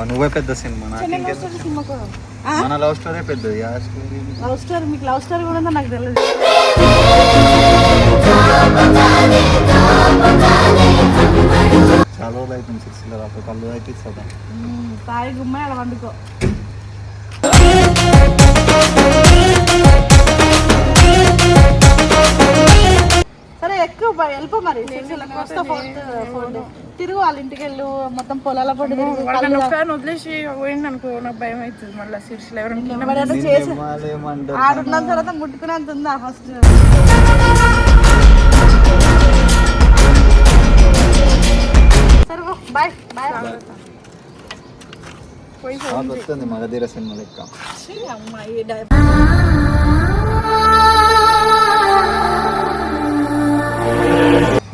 నువ్వే పెద్ద సినిమా మన లవ్ స్టోరీ పెద్దది. లవ్ స్టోరీ మీకు లవ్ స్టోరీ కూడా ఉందో నాకు తెలియదు. చాలా రోజులు అవుతుంది సిక్స్లో అప్పుడు కళ్ళు అయితే ఇస్తా తాయి గుమ్మాయి అలా వండుకో. సరే ఎక్కువ వెళ్ళిపో మరి తిరుగు వాళ్ళ ఇంటికి వెళ్ళు. మొత్తం పొలాల పట్టు వదిలేసి పోయింది అనుకో నాకు భయం అవుతుంది. మళ్ళీ సిరిసిలో ఎవరైనా చేసి ఆడున్న తర్వాత ముట్టుకునేంత ఉందా ఫస్ట్. సరే బాయ్ బాయ్. వస్తుంది మగధీర సినిమా లెక్క.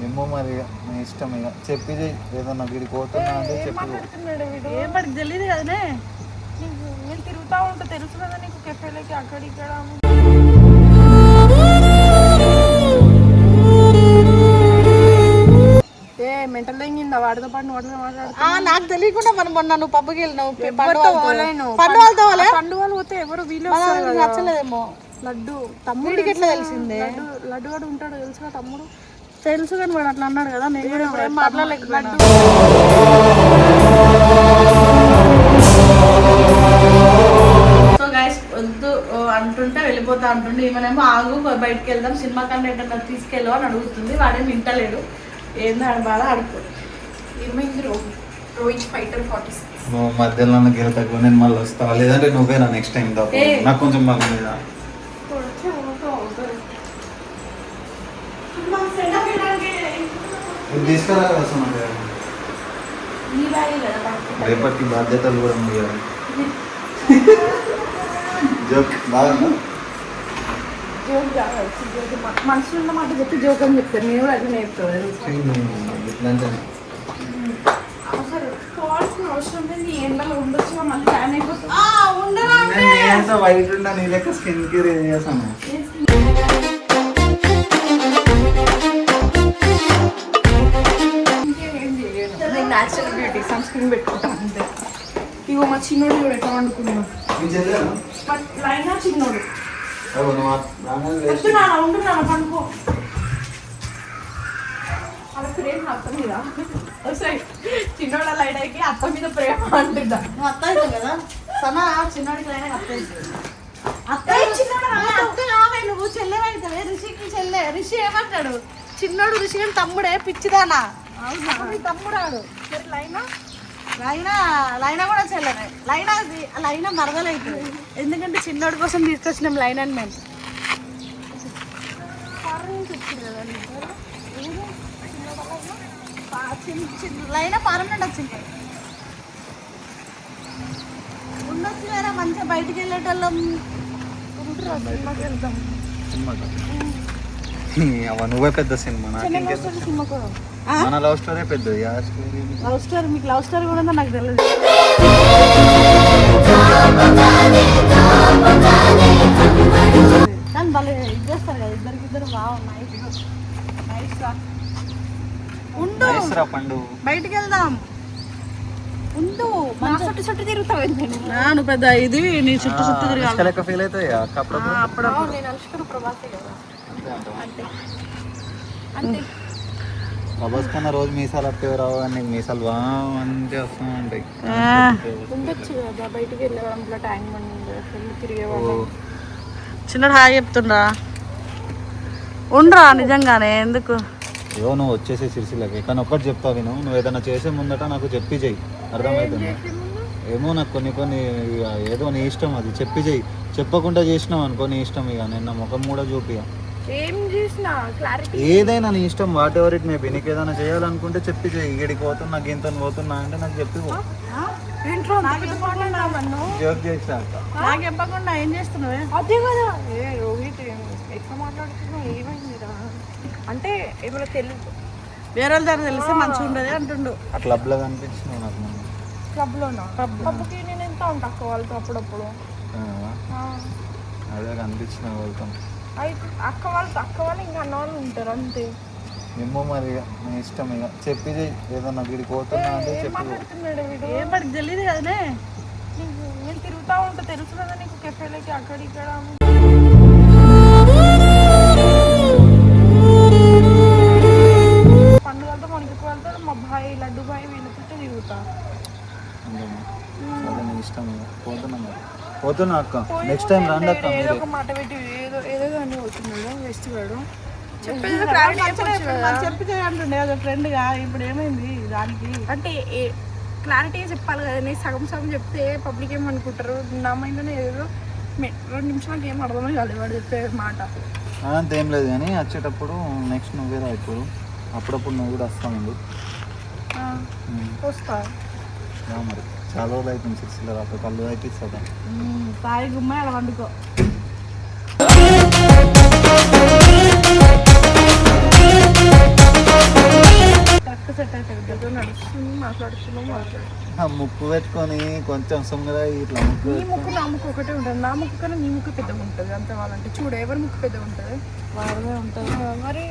ఏమో మరి నీ ఇష్టం ఇక చెప్పి ఏదన్నా వీడికి పోతున్నా అంటే చెప్పి. ఏం పడికి తెలియదు కదనే. నేను తిరుగుతా ఉంటా తెలుసు కదా నీకు కెఫేలకి అక్కడ ఇక్కడ. మెంటల్ తగ్గిందా వాడితో పాటు నాకు తెలియకుండా మనం మొన్న నువ్వు పబ్బుకి వెళ్ళినావు. పండు వాళ్ళు పోతే ఎవరు వీళ్ళు నచ్చలేదేమో. లడ్డు తమ్ముడికి ఎట్లా తెలిసిందే? లడ్డు వాడు ఉంటాడు తెలుసుగా తమ్ముడు. తెలుసు కానీ వాడు అట్లా అన్నాడు కదా. నేను కూడా ఇప్పుడు ఏం మాట్లాడలేకపోయాను. సో గైస్ వద్దు అంటుంటే వెళ్ళిపోతా అంటుండే. ఏమనేమో ఆగు బయటకు వెళ్దాం సినిమా కన్నా ఎక్కడ తీసుకెళ్ళు అని అడుగుతుంది. వాడేమి వింటలేడు. ఏందో బాధ ఆడుకో. రోహిత్ ఫైటర్ 46 నువ్వు మధ్యలో గెలుతాకు నేను మళ్ళీ వస్తా. లేదంటే నువ్వేనా నెక్స్ట్ టైం నాకు కొంచెం బాగా లేదా తీసుకురా రేపటికి బాధ్యతలు కూడా ముయ్యాలి. జోక్ బాగుందా? మనసులో ఉన్న మాట చెప్పి జోక్ అని చెప్తాను. నేను కూడా అది నేర్పుతాను. వైట్ ఉండా నీ లెక్క స్కిన్ కేర్ ఏం చేస్తాను. న్యాచురల్ బ్యూటీ సన్ స్క్రీన్ పెట్టుకుంటాను అంతే. ఇగో మా చిన్నోడు కూడా ఎట్లా వండుకున్నాను. లైనా చిన్నోడు పండుకో. అలా ప్రేమ అత్త మీద చిన్నోళ్ళ లైడకి అత్త మీద ప్రేమ అంటుందా? నువ్వు అత్త అవుతావు కదా సనా. చిన్నోడికి లైన అత్త నువ్వు చెల్లెవైతావే. రిషికి చెల్లె. రిషి ఏమంటాడు? చిన్నోడు రిషి అని తమ్ముడే పిచ్చిదానా తమ్ముడాడు. సరే లైనా లైనా కూడా చెల్లెనే. లైనా మరదలవుతుంది. ఎందుకంటే చిన్నోడి కోసం తీసుకొచ్చినాం లైన్ అని మేము. లైనా పర్మనెంట్ వచ్చింది. ఉండొచ్చు లేదా మంచిగా బయటికి వెళ్ళేటోళ్ళం. వెళ్తాం నువ్వే పెద్ద సినిమా మన లవ్ స్టోరీ పెద్దది. లవ్ స్టోరీ మీకు లవ్ స్టోరీ కూడా ఉందో నాకు తెలియదు. కానీ భలే ఇది చేస్తారు కదా ఇద్దరికిద్దరు. బాగున్నాయి. ఉండు పండు బయటికి వెళ్దాం. ఉండు చుట్టూ తిరుగుతావు. నువ్వు పెద్ద ఇది నీ చుట్టూ తిరగాలి. ఫీల్ అవుతాయి అప్పుడప్పుడు. నేను అనుష్కరు ప్రభాసే కదా అంతే. కబోసుకున్న రోజు మీసాలు అట్టేవి రావు అని మీసాలు బాగుంటే వస్తూ ఉంటాయి. ఉండొచ్చు కదా బయటికి వెళ్ళేవాళ్ళం. ట్యాంక్ బండి తిరిగేవాళ్ళం. చిన్నడు హాయ్ చెప్తుండ్రా. ఉండరా నిజంగానే ఎందుకు? ఏవో నువ్వు వచ్చేసే సిరిసిల్లకి కానీ ఒక్కటి చెప్తా విను. నువ్వు ఏదైనా చేసే ముందట నాకు చెప్పి చెయ్యి. అర్థమవుతుంది? ఏమో నాకు కొన్ని ఏదో నీ ఇష్టం. అది చెప్పి చెయ్యి. చెప్పకుండా చేసినావు అనుకో నీ ఇష్టం. ఇక నేను నా ముఖం కూడా చూపియా. ఏదైనా నీ ఇష్టం. What ever it maybe. నీకు ఏదైనా చేయాలనుకుంటే చెప్పి చెయ్యి. ఇక్కడికి పోతున్నా గింత పోతున్నా అంటే నాకు చెప్పి జోక్ చేసా. నాకు చెప్పకుండా ఏం చేస్తున్నావే? అదే కదా రోహిత్ ఎక్కువ మాట్లాడుతున్నావు. ఏమైందిరా అంటే ఏమైనా తెలియదు. వేరే వాళ్ళ దగ్గర తెలిస్తే మంచిగా ఉండదు అంటుండు. ఆ క్లబ్లో కనిపించినావు నాకు. క్లబ్లోనా? పబ్బుకి నేను ఎంత ఉంటా అక్క వాళ్ళతో అప్పుడప్పుడు. అదే కనిపించిన వెళ్తాం. అక్క వాళ్ళు ఇంకా అన్న వాళ్ళు ఉంటారు అంతే. ఏమో మరి ఇక నీ ఇష్టం ఇక చెప్పి ఏదన్నా వీడికి పోతున్నా అంటే చెప్పి మాట్లాడుతున్నాడు వీడు ఏం పడికి తెలియదు కదనే. నేను తిరుగుతా ఉంటా తెలుసు కదా నీకు కెఫేలకి అక్కడ ఇక్కడ పండుగలతో మనకి వెళ్తారు మా భాయ్ లడ్డు భాయ్ వీళ్ళతో తిరుగుతా అదే నీ ఇష్టం ఇక పోతున్నా మరి పోతున్నా అక్క నెక్స్ట్ టైం రండి అక్క ఏదో మీరే ఒక మాట పెట్టి ఏదో ఏదో కానీ అవుతున్నాడు వేస్ట్ వాడు చెప్పేది చెప్పి చేయంటుండే కదా ఫ్రెండ్గా. ఇప్పుడు ఏమైంది దానికి? అంటే క్లారిటీ చెప్పాలి కదా నేను సగం సగం చెప్తే పబ్లిక్ ఏమనుకుంటారు నా మైండ్లోనే ఏదో 2 నిమిషాలకి ఏం అర్థమే కాదు వాడు చెప్పే మాట. అంతేం లేదు కానీ వచ్చేటప్పుడు నెక్స్ట్ నువ్వే రా ఇప్పుడు అప్పుడప్పుడు నువ్వు కూడా వస్తా ఉండు వస్తా రా మరి చాలా రోజులు అవుతుంది సిక్స్లో రాక కళ్ళు అయితే ఇస్తుందా తాయి గుమ్మ అలా వండుకో. కరెక్ట్ సెట్ అవుతుంది నడుస్తుంది మాట్లాడుతున్నాం ముక్కు పెట్టుకొని కొంచెం సుమ్మగా ఇట్లా ముక్కు నీ ముక్కు నా ముక్కు ఒకటే ఉంటుంది నా ముక్కు కన్నా నీ ముక్కు పెద్దగా ఉంటుంది అంత వాళ్ళంటే చూడు ఎవరి ముక్కు పెద్దగా ఉంటుంది వాడదే ఉంటుంది మరి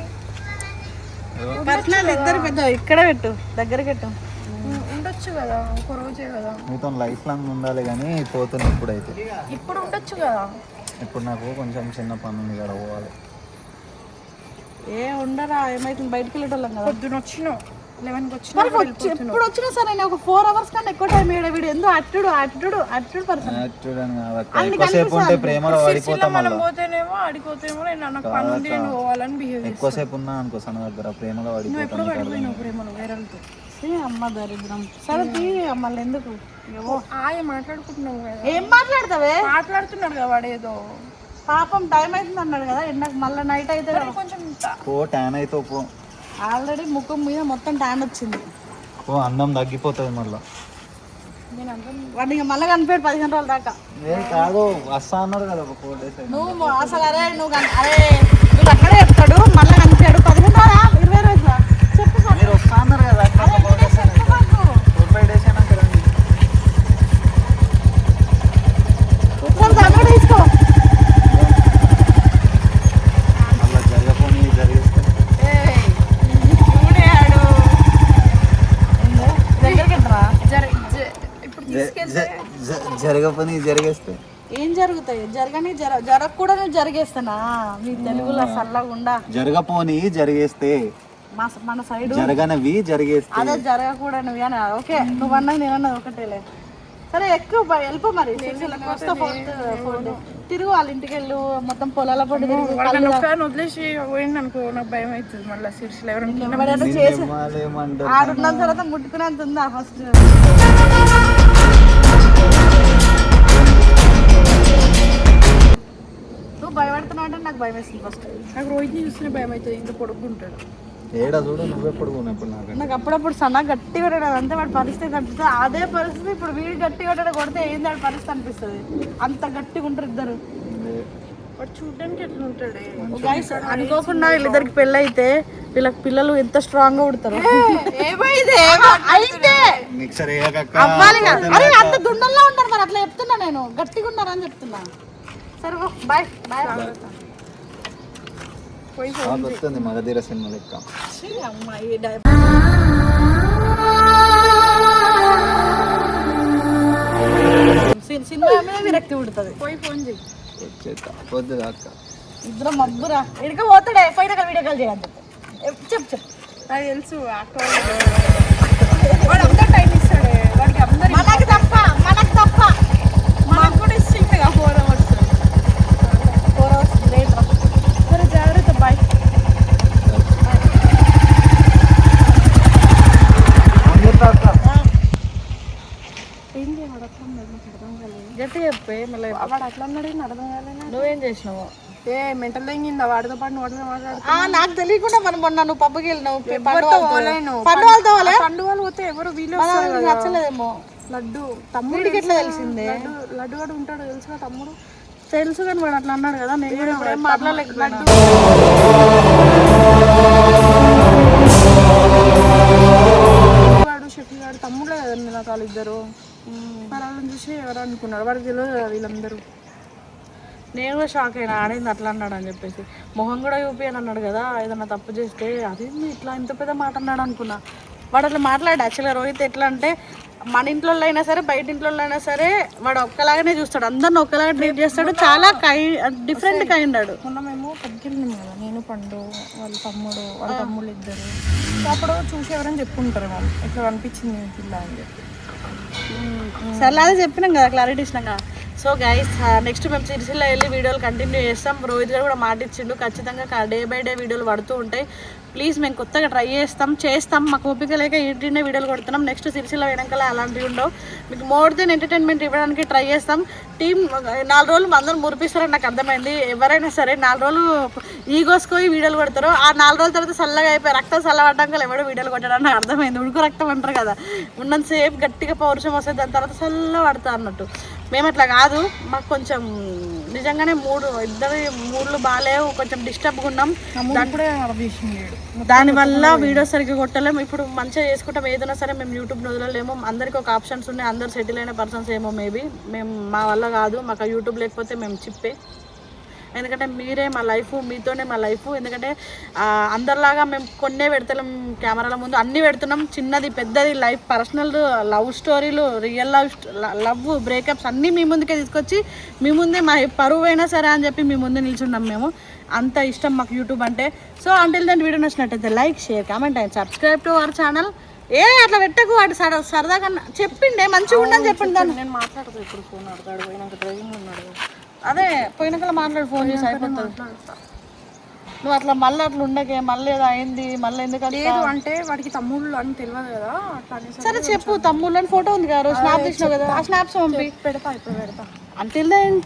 పర్సనల్ ఇద్దరు పెద్ద ఇక్కడే పెట్టు దగ్గర పెట్టు. ఉండొచ్చు కదా ఒక రోజే కదా మీతో లైఫ్ లాంగ్ ఉండాలి కానీ పోతున్నా ఇప్పుడైతే ఇప్పుడు ఉండొచ్చు కదా ఇప్పుడు నాకు కొంచెం చిన్న పని ఉంది ఇక్కడ పోవాలి. ఏ ఉండరా ఏమైతుంది బయటకు వెళ్ళేటోళ్ళం కదా. పొద్దున వచ్చినావు 11కి మరి వచ్చినా ఎప్పుడు వచ్చినా సరే నేను ఒక 4 hours కన్నా ఎక్కువ టైం వేయడం. వీడు ఎందుకు యాటిట్యూడ్ పర్సన్. చూడండి ఎక్కువసేపు ఉంటే ప్రేమలో పడిపోతాం మనం మళ్ళీ పోతేనేమో ఆడిపోతేమో నేను నాకు పని ఉంది నేను పోవాలని బిహేవ్ ఎక్కువసేపు ఉన్నా అనుకో సన్న దగ్గర ప్రేమలో నువ్వు ఎప్పుడు పడిపోతాం పడిపోయినావు ప్రేమలో వేరేతో అమ్మ దరిద్రం. సరే తీ మళ్ళీ ఎందుకు ఆయ మాట్లాడుకుంటున్నావు కదా ఏం మాట్లాడతావే? మాట్లాడుతున్నాడు కదా వాడు ఏదో పాపం టైం అవుతుంది అన్నాడు కదా. ఎండకు మళ్ళీ నైట్ అయితే కొంచెం పో ట్యాన్ అయితే పో ఆల్రెడీ ముఖం మీద మొత్తం ట్యాన్ వచ్చింది. పో అందం తగ్గిపోతుంది మళ్ళీ. నేను అందరం వాడిని ఇంకా మళ్ళీ కనిపించాడు 15 రోజుల దాకా. ఏ కాదు వస్తా అన్నారు కదా ఒక 4 days నువ్వు అసలు నువ్వు అక్కడే చెప్తాడు మళ్ళీ కనిపించాడు 15 రోజులా 20 రోజులా చెప్పు సార్. మీరు వస్తా అన్నారు కదా 4 days 4-5 days అయినాక రండి. ఒకసారి దాంట్లో తీసుకో. మళ్ళీ జరగపోని జరిగిస్తే దగ్గరికి వెళ్ళరా? ఇప్పుడు తీసుకెళ్తే జరగపోని జరిగేస్తే ఏం జరుగుతాయి? జరగకూడదు జరిగేస్తానా? మీ తెలుగులో సల్లగుండా జరగపోని జరిగేస్తే మన సైడ్ జరగనవి జరిగేస్తే అదే జరగకూడనివి అని. ఓకే నువ్వు అన్నది నేను అన్నది ఒకటేలే. సరే ఎక్కువ వెళ్ళిపో మరి. ఫోర్త్ తిరుగు వాళ్ళ ఇంటికి వెళ్ళు మొత్తం పొలాల పొడి తిరుగు. వదిలేసి పోయింది అనుకో నాకు భయం అవుతుంది మళ్ళీ సిరిసిలో ఎవరైనా ఎవరైనా చేసి ఏమంటారు ఆడున్న తర్వాత ముట్టుకునేంత ఉందా ఫస్ట్? నువ్వు భయపడుతున్నావు అంటే నాకు భయం వేస్తుంది ఫస్ట్. నాకు రోహిత్ని చూస్తేనే భయం అవుతుంది ఇంత పొడుగుంటాడు ఏడా చూడు నువ్వే పడుకున్నప్పుడు నాకు నాకు అప్పుడప్పుడు సన్న గట్టి కొట్టడం అంతే వాడి పరిస్థితి అనిపిస్తుంది. అదే పరిస్థితి ఇప్పుడు వీడు గట్టి కొట్టడం కొడితే ఏంది వాడి పరిస్థితి అనిపిస్తుంది. అంత గట్టిగా ఉంటారు ఇద్దరు. వాడు చూడడానికి ఎట్లా ఉంటాడే గైస్ అనుకోకుండా వీళ్ళిద్దరికి పెళ్ళి అయితే వీళ్ళకి పిల్లలు ఎంత స్ట్రాంగ్ గా పుడతారు. అయితే మిక్సర్ అవ్వాలి కదా. అరే అంత దుండల్లో ఉంటారు మరి అట్లా చెప్తున్నా నేను గట్టిగా ఉన్నారని చెప్తున్నా. సరే బాయ్ బాయ్. వస్తుంది మగధీర సినిమా లెక్క. అమ్మాయి సినిమా మీద విరక్తి పుడుతుంది. పోయి ఫోన్ చేయి వద్దు అక్క ఇద్దరు మబ్బురా ఇడికి పోతాడే పోయినాక వీడియో కాల్ చేయాలి చెప్పు నాకు తెలుసు వాడు అందరూ టైం ఇస్తాడే వాడికి అందరు మనకు తప్ప మనకు కూడా ఇస్తుంది 4 hours 4 hours లేట్. సరే జాగ్రత్త బాయ్. ఏంటి వాడు అట్లా అన్నాడు నాకు అర్థం కాలేదు. గట్టి చెప్పే మళ్ళీ వాడు అట్లా అన్నాడు నాకు అర్థం కాలేదు. నువ్వేం చేసినావు? ఏ మెంటల్ తెంగిందా వాడితో పాటు వాడితో మాట్లాడుతా నాకు తెలియకుండా మనం మొన్న నువ్వు పబ్బుకి వెళ్ళినావు పోలేను పండు వాళ్ళతో వాళ్ళే పండు వాళ్ళు పోతే ఎవరు వీళ్ళు నచ్చలేదేమో. లడ్డు తమ్ముడు వీడికి ఎట్లా తెలిసిందే? లడ్డు వాడు ఉంటాడు తెలుసుగా తమ్ముడు తెలుసు కానీ వాడు అట్లా అన్నాడు కదా. నేను కూడా ఇప్పుడు ఏం మాట్లాడలేకపోయినా. వాడు షెఫీ వాడు తమ్ముడే కదండి నాకు వాళ్ళిద్దరు. మరి వాళ్ళని చూసి ఎవరు అనుకున్నారు వాడికి తెలియదు కదా వీళ్ళందరూ. నేను కూడా షాక్ అయినా, ఆడేంది అట్లా అన్నాడు అని చెప్పేసి. మొహం కూడా చూపియని అన్నాడు కదా ఏదన్నా తప్పు చేస్తే, అదేంది ఇట్లా ఇంత పెద్ద మాట అన్నాడు అనుకున్నా. వాడు అట్లా మాట్లాడు. యాక్చువల్గా రోహిత్ ఎట్లా అంటే మన ఇంట్లో అయినా సరే బయట ఇంట్లో అయినా సరే వాడు ఒక్కలాగానే చూస్తాడు, అందరిని ఒక్కలాగా ట్రీట్ చేస్తాడు, చాలా డిఫరెంట్ కైండ్ ఆడు. మొన్న మేము పట్టుకెళ్ళినాం కదా, నేను పండు వాళ్ళ తమ్ముళ్ళు ఇద్దరు. అప్పుడు చూసి ఎవరైనా చెప్పుకుంటారు వాళ్ళు ఇట్లా అనిపించింది మీ పిల్ల అని చెప్పి. సరే అదే చెప్పినాం కదా, క్లారిటీ ఇచ్చినాం కదా. సో గైస్ నెక్స్ట్ మేము సిరిసిల్ల వెళ్ళి వీడియోలు కంటిన్యూ చేస్తాం. రోహిత్ గారు కూడా మాట ఇచ్చిండు, ఖచ్చితంగా డే బై డే వీడియోలు పడుతూ ఉంటాయి. ప్లీజ్ మేము కొత్తగా ట్రై చేస్తాం. మాకు ఓపిక లేక ఇంటినే వీడియోలు కొడుతున్నాం. నెక్స్ట్ సిరిసిల్ల వెనకాల అలాంటివి ఉండవు. మీకు మోర్ దెన్ ఎంటర్టైన్మెంట్ ఇవ్వడానికి ట్రై చేస్తాం. టీం 4 రోజులు అందరూ మురిపిస్తారని నాకు అర్థమైంది. ఎవరైనా సరే 4 రోజులు ఈగోస్కోయి వీడియోలు కొడతారు, ఆ 4 రోజుల తర్వాత చల్లగా అయిపోయి రక్తం చల్లబడ్డాక ఎవడో వీడియోలు కొట్టాడని నాకు అర్థమైంది. ఉడుకు రక్తం అంటారు కదా, ఉన్నంతసేపు గట్టిగా పౌరుషం వస్తుంది, దాని తర్వాత చల్ల పడతా అన్నట్టు. మేము అట్లా కాదు, మాకు కొంచెం నిజంగానే ఇద్దరు మూడ్లు బాగాలేవు, కొంచెం డిస్టర్బ్గా ఉన్నాం. దానివల్ల వీడియోస్ సరిగ్గా కొట్టలేము. ఇప్పుడు మంచిగా చేసుకుంటాం, ఏదైనా సరే మేము యూట్యూబ్ వదలలేము. అందరికీ ఒక ఆప్షన్స్ ఉన్నాయి, అందరు సెటిల్ అయిన పర్సన్స్ ఏమో మేబీ. మా వల్ల కాదు, మాకు యూట్యూబ్ లేకపోతే మేము చిప్పే. ఎందుకంటే మీరే మా లైఫ్, మీతోనే మా లైఫ్. ఎందుకంటే అందరిలాగా మేము కొన్నే పెడతలేం కెమెరాల ముందు, అన్నీ పెడుతున్నాం. చిన్నది పెద్దది లైఫ్, పర్సనల్, లవ్ స్టోరీలు, రియల్ లవ్ బ్రేకప్స్ అన్నీ మీ ముందుకే తీసుకొచ్చి మీ ముందే మా పరువు అయినా సరే అని చెప్పి మీ ముందే నిల్చున్నాం మేము. అంత ఇష్టం మాకు యూట్యూబ్ అంటే. సో అంటిల్ దెన్ వీడియో నచ్చినట్టయితే like, share, comment and subscribe to our channel. అట్లా పెట్టకు, వాడు సరదాగా చెప్పిండే మంచిగా ఉండని చెప్పిండు. దాన్ని నేను మాట్లాడతాను, ఇప్పుడు ఫోన్ ఆడతాడు, పోయినాక డ్రైవింగ్ ఉన్నాడు. అదే పోయినాక మాట్లాడు, ఫోన్ చేసి అయిపోతుంది. నువ్వు అట్లా మళ్ళీ అట్లా ఉండకే, మళ్ళీ ఏదో అయింది మళ్ళీ ఎందుకంటే అంటే వాడికి తమ్ముళ్ళు అని తెలియదు కదా అట్లా. సరే చెప్పు, తమ్ముళ్ళు అని ఫోటో ఉంది కదా, స్నాప్ తీసినావు కదా, ఆ స్నాప్స్ పంపి పెడతా, ఇప్పుడు పెడతా. Until then